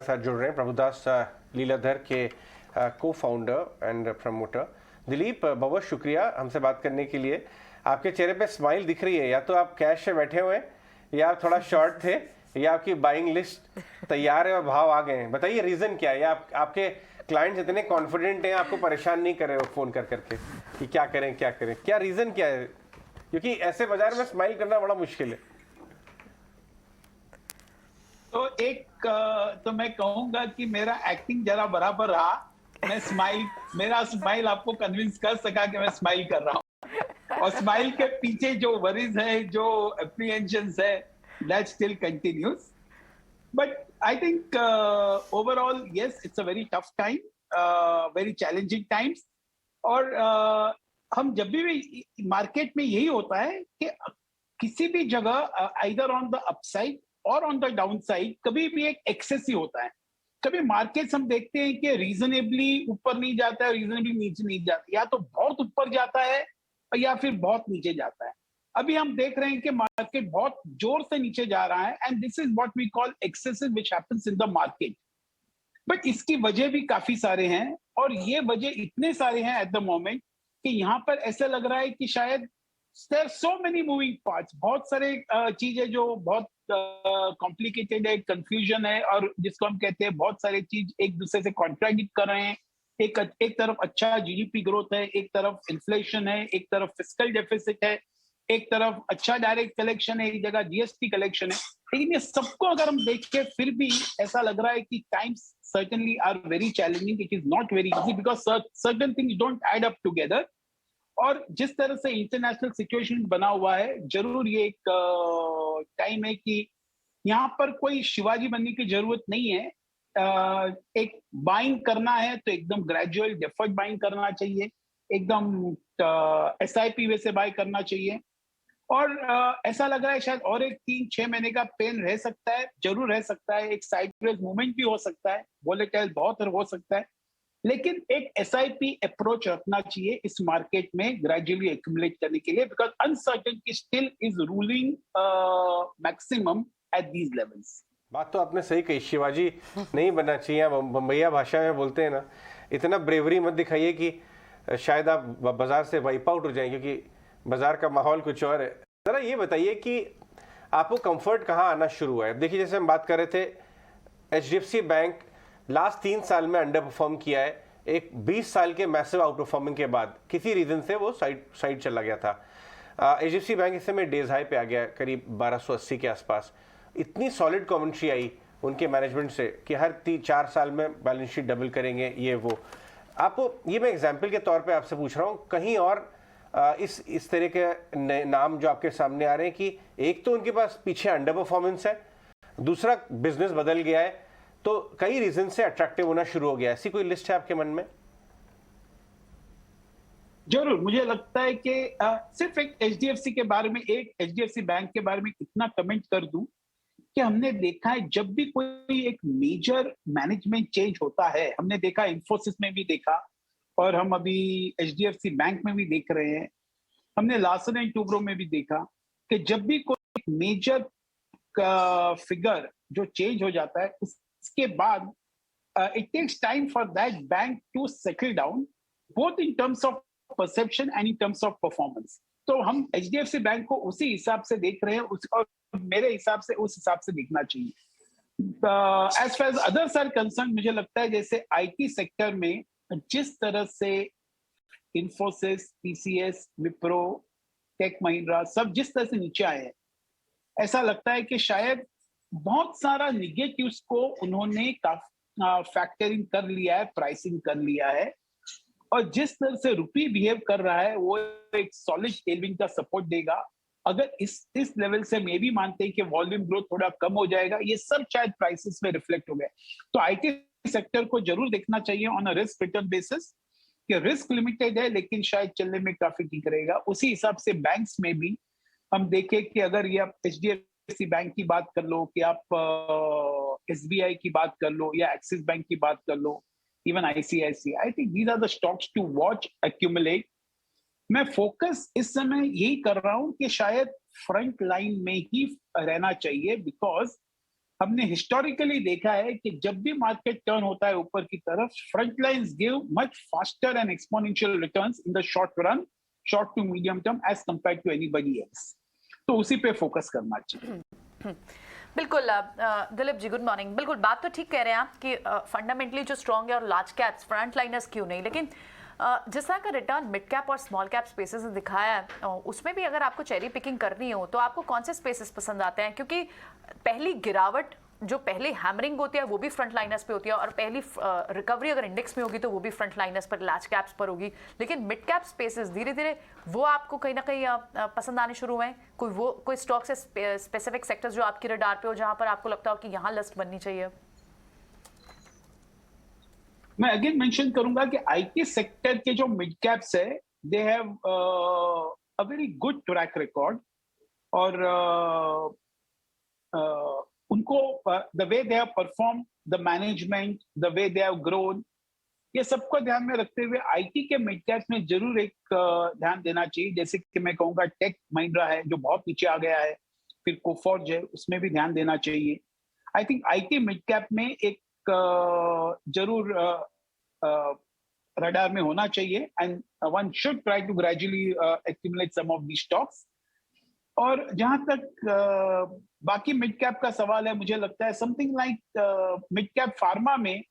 साथ जुड़ रहे हैं प्रभुदास लीलाधर के को फाउंडर एंड प्रमोटर। दिलीप, बहुत शुक्रिया हमसे बात करने के लिए। आपके चेहरे पे स्माइल दिख रही है, या तो आप कैश से बैठे हुए हैं या आप थोड़ा शॉर्ट थे या आपकी बाइंग लिस्ट तैयार है और भाव आ गए हैं। बताइए रीजन क्या है, या आपके क्लाइंट्स इतने कॉन्फिडेंट हैं आपको परेशान नहीं कर रहे हो फोन कर करके कि क्या करें क्या करें, क्या रीजन क्या है? क्योंकि ऐसे बाजार में स्माइल करना बड़ा मुश्किल है। तो तो मैं कहूंगा कि मेरा एक्टिंग जरा बराबर रहा। मेरा स्माइल आपको कन्विंस कर सका कि मैं स्माइल कर रहा हूं, और स्माइल के पीछे जो वरीज है, जो एप्रीहेंशंस है, that still continues. But I think overall yes, it's a very tough time, very challenging times. और हम जब भी मार्केट में यही होता है कि किसी भी जगह आइदर ऑन द अपसाइड और ऑन द डाउन साइड कभी भी एक एक्सेस ही होता है। कभी मार्केट्स हम देखते हैं कि रीजनेबली ऊपर नहीं जाता है, रीजनेबली नीचे नहीं जाता, या तो बहुत ऊपर जाता है या फिर बहुत नीचे जाता है। अभी हम देख रहे हैं कि मार्केट बहुत जोर से नीचे जा रहा है, and this is what we call excessive which happens in the market. But इसकी वजह भी काफी सारे हैं, और ये वजह इतने सारे हैं एट द मोमेंट कि यहाँ पर ऐसा लग रहा है कि शायद there so many moving parts, बहुत सारे चीजें जो बहुत कॉम्प्लिकेटेड है, कंफ्यूजन है, और जिसको हम कहते हैं बहुत सारे चीज एक दूसरे से कॉन्ट्राडिक्ट कर रहे हैं। एक तरफ अच्छा जीडीपी ग्रोथ है, एक तरफ इन्फ्लेशन है, एक तरफ फिस्कल डेफिसिट है, एक तरफ अच्छा डायरेक्ट कलेक्शन है, एक जगह जीएसटी कलेक्शन है। लेकिन ये सबको अगर हम देखें फिर भी ऐसा लग रहा है कि times certainly are very challenging. It is not very easy because certain things don't add up together. और जिस तरह से इंटरनेशनल सिचुएशन बना हुआ है, जरूर ये एक टाइम है कि यहाँ पर कोई शिवाजी बनने की जरूरत नहीं है। एक बाइंग करना है तो एकदम ग्रेजुअल डेफर्ड बाइंग करना चाहिए, एकदम एसआईपी वे से बाय करना चाहिए। और ऐसा लग रहा है शायद और एक 3-6 महीने का पेन रह सकता है, जरूर रह सकता है। एक साइडवेज मूवमेंट भी हो सकता है, वोलेटाइल बहुत हो सकता है, लेकिन एक एसआईपी अप्रोच रखना चाहिए इस मार्केट में ग्रेजुअली एक्यूमुलेट करने के लिए, because uncertainty still is ruling maximum at these levels. बात तो आपने सही कही, शिवाजी नहीं बनना चाहिए। बम्बैया भाषा में बोलते हैं ना, इतना ब्रेवरी मत दिखाइए कि शायद आप बाजार से वाइप आउट हो जाएं, क्योंकि बाजार का माहौल कुछ और है। जरा ये बताइए कि आपको कंफर्ट कहाँ आना शुरू हुआ है? देखिए, जैसे हम बात कर रहे थे, एचडीएफसी बैंक लास्ट 3 साल में अंडर परफॉर्म किया है। एक 20 साल के मैसिव आउट परफॉर्मिंग के बाद किसी रीजन से वो साइड चला गया था। एचडीएफसी बैंक इस समय डेज हाई पे आ गया, करीब 1280 के आसपास। इतनी सॉलिड कमेंट्री आई उनके मैनेजमेंट से कि हर 3-4 साल में बैलेंस शीट डबल करेंगे, ये वो। आपको ये मैं एग्जाम्पल के तौर पे आपसे पूछ रहा हूँ, कहीं और इस तरह के नाम जो आपके सामने आ रहे हैं कि एक तो उनके पास पीछे अंडर परफॉर्मेंस है, दूसरा बिजनेस बदल गया है, तो कई रीजन से अट्रैक्टिव होना शुरू हो गया। ऐसी कोई लिस्ट है आपके मन में? जरूर, मुझे लगता है कि सिर्फ एक एचडीएफसी के बारे में, एक एचडीएफसी बैंक के बारे में इतना कमेंट कर दूं कि हमने देखा है जब भी कोई एक मेजर मैनेजमेंट चेंज होता है, हमने देखा इंफोसिस में भी देखा, और हम अभी एचडीएफसी बैंक में भी देख रहे हैं, हमने लार्सन एंड टूब्रो में भी देखा कि जब भी कोई मेजर फिगर जो चेंज हो जाता है, उसके बाद it takes time for that bank to settle down, both in terms of perception and in terms of performance. तो हम एचडीएफसी बैंक को उसी हिसाब से देख रहे हैं, और मेरे हिसाब से उस हिसाब से देखना चाहिए। As far as others are concern, मुझे लगता है जैसे आईटी सेक्टर में जिस तरह से इंफोसिस, टीसीएस, विप्रो, टेक महिंद्रा सब जिस तरह से नीचे आए हैं, ऐसा लगता है कि शायद बहुत सारा निगेटिव्स को उन्होंने फैक्टरिंग कर लिया है, प्राइसिंग कर लिया है, और जिस तरह से रुपी बिहेव कर रहा है वो एक सॉलिड टेलविंड का सपोर्ट देगा। अगर इस लेवल से मे भी मानते हैं कि वॉल्यूम ग्रोथ थोड़ा कम हो जाएगा, ये सब शायद प्राइसेस में रिफ्लेक्ट हो गए। तो आईटी सेक्टर को जरूर देखना चाहिए on a risk return basis, कि रिस्क लिमिटेड है लेकिन शायद चलने में काफी ठीक रहेगा। उसी हिसाब से बैंक्स में भी हम देखें कि अगर ये आप एचडीएफसी बैंक की बात कर लो, कि आप एसबीआई की बात कर लो, या एक्सिस बैंक की बात कर लो, even ICIC, I think these are the stocks to watch accumulate. मैं फोकस इस समय यही कर रहा हूं कि शायद फ्रंट लाइन में ही रहना चाहिए, बिकॉज हमने हिस्टोरिकली देखा है कि जब भी मार्केट टर्न होता है ऊपर की तरफ, front lines give much faster and exponential returns in the short run, short to medium term as compare to anybody else. तो उसी पे फोकस करना चाहिए। बिल्कुल दिलीप जी, गुड मॉर्निंग। बिल्कुल बात तो ठीक कह रहे हैं आप कि फंडामेंटली जो स्ट्रॉन्ग है और लार्ज कैप्स फ्रंट लाइनर्स क्यों नहीं, लेकिन जिस तरह का रिटर्न मिड कैप और स्मॉल कैप स्पेसेस ने दिखाया है उसमें भी अगर आपको चेरी पिकिंग करनी हो तो आपको कौन से स्पेसेस पसंद आते हैं? क्योंकि पहली गिरावट जो पहली हैमरिंग होती है वो भी फ्रंट लाइनर्स पे होती है और पहली रिकवरी अगर इंडेक्स में होगी तो वो भी फ्रंट लाइनर्स पर, लार्ज कैप्स पर होगी। लेकिन मिड कैप स्पेसेस धीरे धीरे वो आपको कहीं ना कहीं पसंद आने शुरू हुए हैं। कोई स्टॉक से स्पेसिफिक सेक्टर्स जो आपकी रडार पे हो जहां पर आपको लगता हो कि यहाँ लिस्ट बननी चाहिए? मैं अगेन मेंशन करूंगा कि आईटी सेक्टर के जो मिड कैप्स है, they have a very good track record और उनको the way they have perform, the management, the way they have grown, ये सबको ध्यान में रखते हुए आईटी के मिड कैप्स में जरूर एक ध्यान देना चाहिए। जैसे कि मैं कहूंगा टेक महिंद्रा है जो बहुत नीचे आ गया है, फिर कोफॉर्ज है, उसमें भी ध्यान देना चाहिए। I think IT mid cap में एक जरूर रडार में होना चाहिए and one should try to gradually accumulate some of the stocks. और जहां तक बाकी मिड कैप का सवाल है, मुझे लगता है something like mid cap pharma में,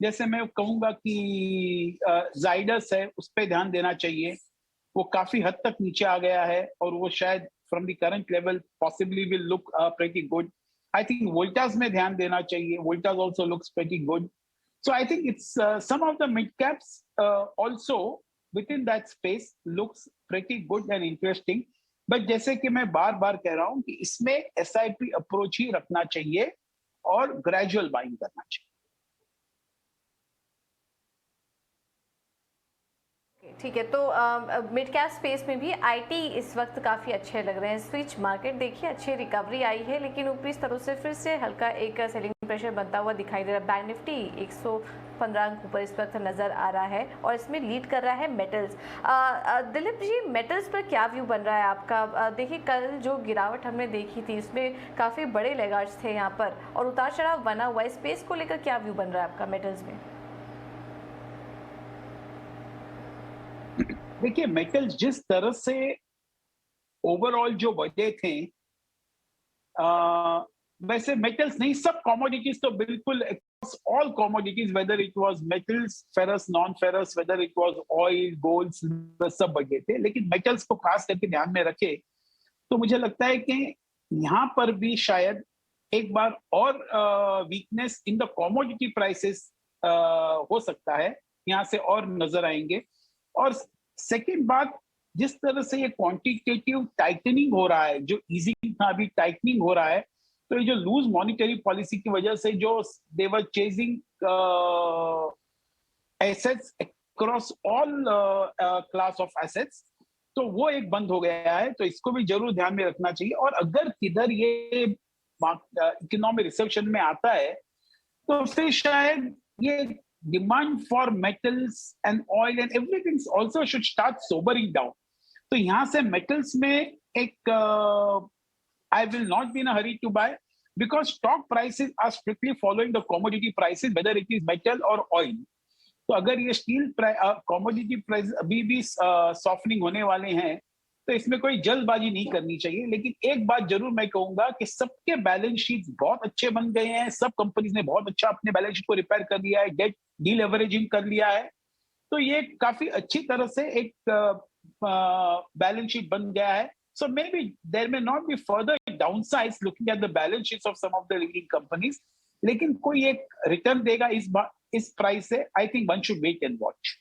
जैसे मैं कहूंगा कि जाइडस है, उस पर ध्यान देना चाहिए। वो काफी हद तक नीचे आ गया है और वो शायद from the current level possibly will look pretty good. I think Voltas में ध्यान देना चाहिए, Voltas also looks pretty good. So I think it's some of the mid caps also within that space looks pretty good and interesting. But जैसे कि मैं बार बार कह रहा हूं कि इसमें SIP अप्रोच ही रखना चाहिए और ग्रेजुअल बाइंग करना चाहिए। ठीक है, तो मिड कैप स्पेस में भी आईटी इस वक्त काफ़ी अच्छे लग रहे हैं। स्विच मार्केट देखिए, अच्छी रिकवरी आई है लेकिन ऊपरी स्तरों से फिर से हल्का एक सेलिंग प्रेशर बनता हुआ दिखाई दे रहा है। बैंक निफ्टी 115 अंक ऊपर इस वक्त नज़र आ रहा है और इसमें लीड कर रहा है मेटल्स। दिलीप जी, मेटल्स पर क्या व्यू बन रहा है आपका? देखिए कल जो गिरावट हमने देखी थी इसमें काफ़ी बड़े लेगार्ड्स थे यहाँ पर और उतार चढ़ाव बना हुआ है। स्पेस को लेकर क्या व्यू बन रहा है आपका मेटल्स में? देखिए मेटल्स जिस तरह से ओवरऑल जो बढ़े थे, वैसे मेटल्स नहीं, सब कमोडिटीज तो बिल्कुल all commodities, whether it was metals, ferrous, non ferrous, whether it was oil, gold, सब बढ़े थे। लेकिन मेटल्स को खास करके ध्यान में रखे तो मुझे लगता है कि यहाँ पर भी शायद एक बार और weakness in the commodity prices हो सकता है, यहाँ से और नजर आएंगे। और सेकेंड बात, जिस तरह से ये क्वांटिटेटिव टाइटनिंग हो रहा है, जो इजिंग था अभी टाइटनिंग हो रहा है, तो ये जो लूज मॉनिटरी पॉलिसी की वजह से जो they were chasing assets across all class of assets, तो वो एक बंद हो गया है। तो इसको भी जरूर ध्यान में रखना चाहिए। और अगर किधर ये इकोनॉमिक रिसेप्शन में आता है तो फिर शायद ये demand for metals and oil and everything also should start sobering down. तो यहाँ से metals में एक I will not be in a hurry to buy because stock prices are strictly following the commodity prices, whether it is metal or oil. तो अगर ये steel commodity price अभी भी softening होने वाले हैं तो इसमें कोई जल्दबाजी नहीं करनी चाहिए। लेकिन एक बात जरूर मैं कहूंगा कि सबके बैलेंस शीट बहुत अच्छे बन गए हैं, सब कंपनीज ने बहुत अच्छा अपने बैलेंस शीट को रिपेयर कर लिया है, डेट डीलेवरेजिंग कर लिया है, तो ये काफी अच्छी तरह से एक बैलेंस शीट बन गया है। So maybe there may not be further downsides looking at the balance sheets of some of the leading companies, लेकिन कोई एक रिटर्न देगा इस प्राइस से, I think one should wait and watch.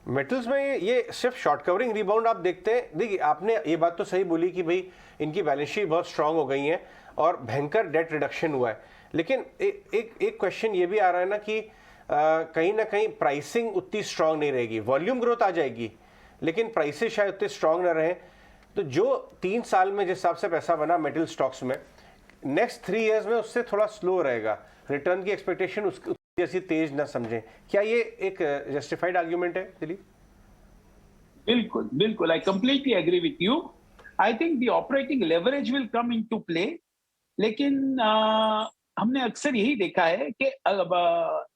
Metals में ये सिर्फ शॉर्ट कवरिंग रिबाउंड आप देखते हैं। देखिए आपने ये बात तो सही बोली कि भाई इनकी बैलेंस शीट बहुत स्ट्रांग हो गई है और भयंकर डेट रिडक्शन हुआ है, लेकिन एक क्वेश्चन ये भी आ रहा है ना कि कहीं ना कहीं प्राइसिंग उतनी स्ट्रांग नहीं रहेगी। वॉल्यूम ग्रोथ आ जाएगी लेकिन प्राइसेस शायद उतने स्ट्रांग ना रहे। तो जो 3 साल में जिस हिसाब से पैसा बना मेटल स्टॉक्स में, नेक्स्ट 3 इयर्स में उससे थोड़ा स्लो रहेगा। रिटर्न की एक्सपेक्टेशन उसकी जैसी तेज ना समझें। क्या ये एक जस्टिफाइड आर्ग्यूमेंट है दिलीप? बिल्कुल बिल्कुल, I completely agree with you. I think the operating leverage will come into play लेकिन हमने अक्सर यही देखा है कि अब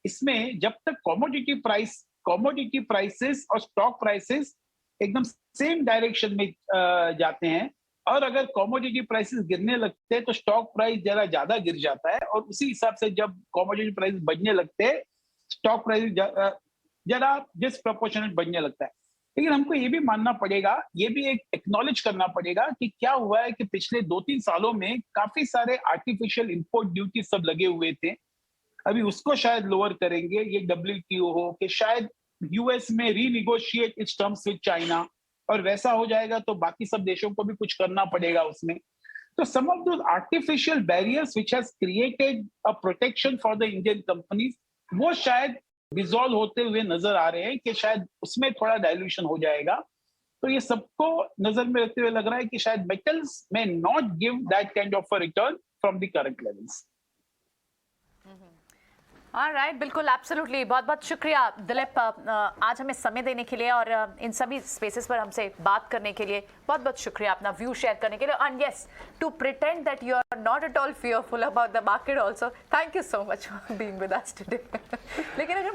इसमें जब तक कमोडिटी प्राइसेस और स्टॉक प्राइसेस एकदम सेम डायरेक्शन में जाते हैं, और अगर कमोडिटी प्राइसेस गिरने लगते हैं तो स्टॉक प्राइस जरा ज्यादा गिर जाता है, और उसी हिसाब से जब कमोडिटी प्राइस बढ़ने लगते हैं स्टॉक प्राइस जरा डिसप्रपोर्शनेट बढ़ने लगता है। लेकिन हमको ये भी मानना पड़ेगा, ये भी एक एक्नॉलेज करना पड़ेगा कि क्या हुआ है कि पिछले 2-3 सालों में काफी सारे आर्टिफिशियल इंपोर्ट ड्यूटी सब लगे हुए थे। अभी उसको शायद लोअर करेंगे, ये WTO हो कि शायद यूएस में renegotiate it's terms with China, और वैसा हो जाएगा तो बाकी सब देशों को भी कुछ करना पड़ेगा उसमें। तो some of those artificial barriers which has created a protection for the Indian companies, वो शायद डिसॉल्व होते हुए नजर आ रहे हैं कि शायद उसमें थोड़ा डाइल्यूशन हो जाएगा। तो ये सबको नजर में रखते हुए लग रहा है कि शायद मेटल्स में not give that kind of a return from the current levels. Alright, बिल्कुल, एब्सोल्युटली। बहुत बहुत शुक्रिया दिलीप, आज हमें समय देने के लिए और इन सभी स्पेसेस पर हमसे बात करने के लिए बहुत बहुत शुक्रिया, अपना व्यू शेयर करने के लिए। And yes, to pretend that you are not at all fearful about the market also, thank you so much for being with us today. लेकिन अगर